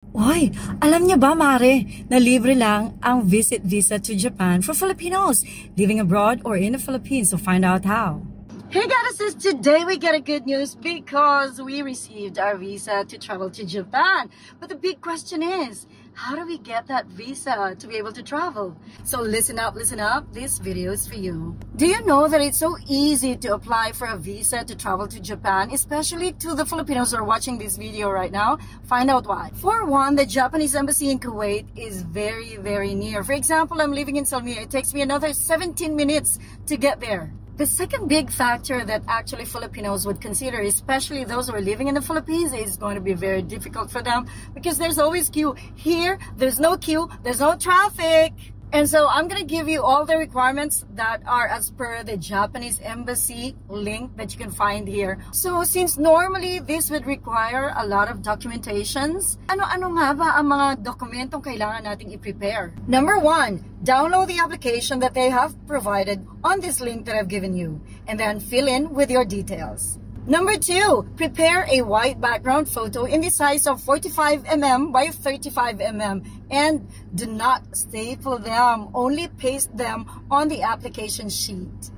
Oy, alam niya ba, Mare, na libre lang ang visit visa to Japan for Filipinos living abroad or in the Philippines. So find out how. Hey goddesses, today we get a good news because we received our visa to travel to Japan. But the big question is, how do we get that visa to be able to travel? So listen up, this video is for you. Do you know that it's so easy to apply for a visa to travel to Japan, especially to the Filipinos who are watching this video right now? Find out why. For one, the Japanese embassy in Kuwait is very, very near. For example, I'm living in Salmiya. It takes me another 17 minutes to get there. The second big factor that actually Filipinos would consider, especially those who are living in the Philippines, is going to be very difficult for them because there's always queue. Here, there's no queue, there's no traffic. And so I'm going to give you all the requirements that are as per the Japanese embassy link that you can find here. So since normally this would require a lot of documentations, ano-ano nga ba ang mga dokumentong kailangan nating i-prepare? Number one, download the application that they have provided on this link that I've given you, and then fill in with your details. Number two, prepare a white background photo in the size of 45 mm by 35 mm and do not staple them, only paste them on the application sheet.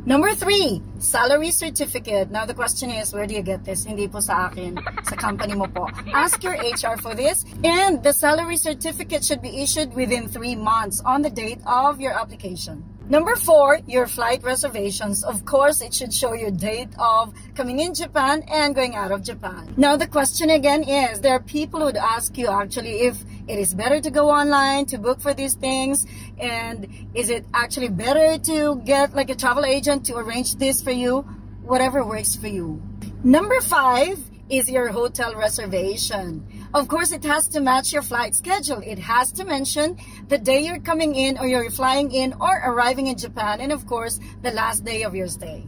Number three, salary certificate. Now the question is, where do you get this? Hindi po sa akin, sa company mo po. Ask your HR for this, and the salary certificate should be issued within 3 months on the date of your application. Number four, your flight reservations. Of course, it should show your date of coming in Japan and going out of Japan. Now, the question again is, there are people who would ask you actually if it is better to go online to book for these things, and is it actually better to get like a travel agent to arrange this for you? Whatever works for you. Number five is your hotel reservation. Of course, it has to match your flight schedule. It has to mention the day you're coming in or you're flying in or arriving in Japan, and of course, the last day of your stay.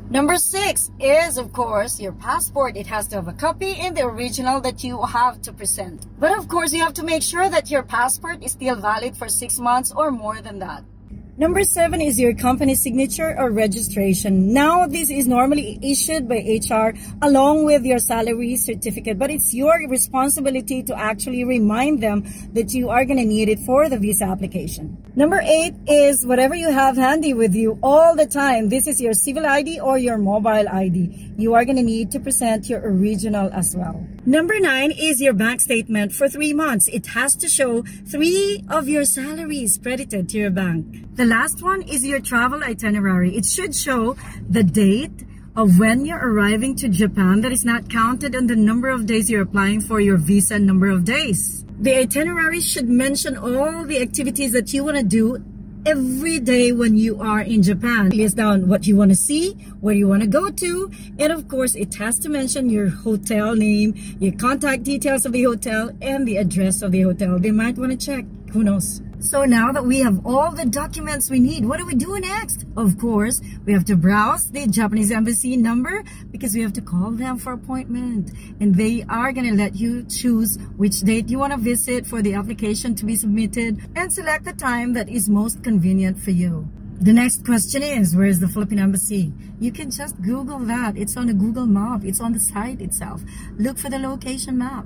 Number six is, of course, your passport. It has to have a copy and the original that you have to present. But of course, you have to make sure that your passport is still valid for 6 months or more than that. Number seven is your company signature or registration. Now, this is normally issued by HR along with your salary certificate, but it's your responsibility to actually remind them that you are going to need it for the visa application. Number eight is whatever you have handy with you all the time. This is your civil ID or your mobile ID. You are going to need to present your original as well. Number nine is your bank statement for 3 months. It has to show 3 of your salaries credited to your bank. The last one is your travel itinerary. It should show the date of when you're arriving to Japan that is not counted on the number of days you're applying for your visa number of days. The itinerary should mention all the activities that you want to do every day when you are in Japan. List down what you want to see, where you want to go to, and of course it has to mention your hotel name, your contact details of the hotel, and the address of the hotel. They might want to check, who knows. So now that we have all the documents we need, what do we do next? Of course, we have to browse the Japanese embassy number because we have to call them for appointment. And they are going to let you choose which date you want to visit for the application to be submitted and select the time that is most convenient for you. The next question is, where is the Philippine embassy? You can just Google that. It's on a Google map. It's on the site itself. Look for the location map.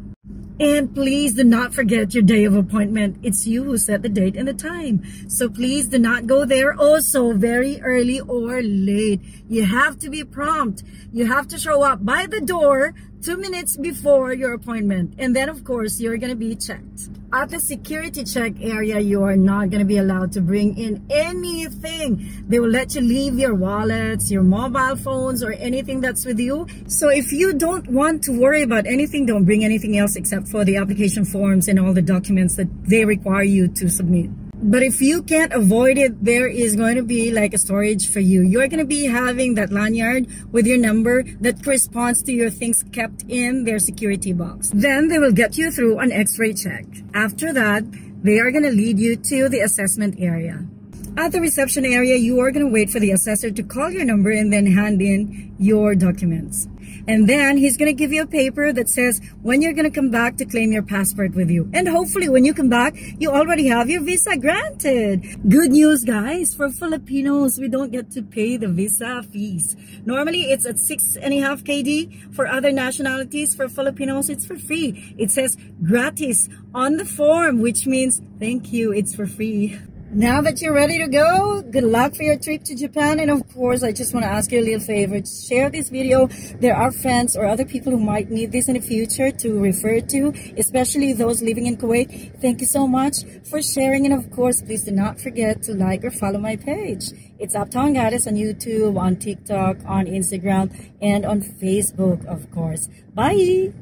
And please do not forget your day of appointment. It's you who set the date and the time. So please do not go there also very early or late. You have to be prompt. You have to show up by the door 2 minutes before your appointment. And then, of course, you're going to be checked. At the security check area, you are not going to be allowed to bring in anything. They will let you leave your wallets, your mobile phones, or anything that's with you. So if you don't want to worry about anything, don't bring anything else except for the application forms and all the documents that they require you to submit. But if you can't avoid it, there is going to be like a storage for you. You're going to be having that lanyard with your number that corresponds to your things kept in their security box. Then they will get you through an x-ray check. After that, they are going to lead you to the assessment area. At the reception area, you are going to wait for the assessor to call your number and then hand in your documents. And then he's gonna give you a paper that says when you're gonna come back to claim your passport with you. And hopefully when you come back, you already have your visa granted. Good news, guys. For Filipinos, we don't get to pay the visa fees. Normally, it's at 6.5 KD. For other nationalities, for Filipinos, it's for free. It says gratis on the form, which means thank you, it's for free. Now that you're ready to go, good luck for your trip to Japan. And of course, I just want to ask you a little favor. Share this video. There are friends or other people who might need this in the future to refer to, especially those living in Kuwait. Thank you so much for sharing. And of course, please do not forget to like or follow my page. It's Uptown Goddess on YouTube, on TikTok, on Instagram, and on Facebook, of course. Bye!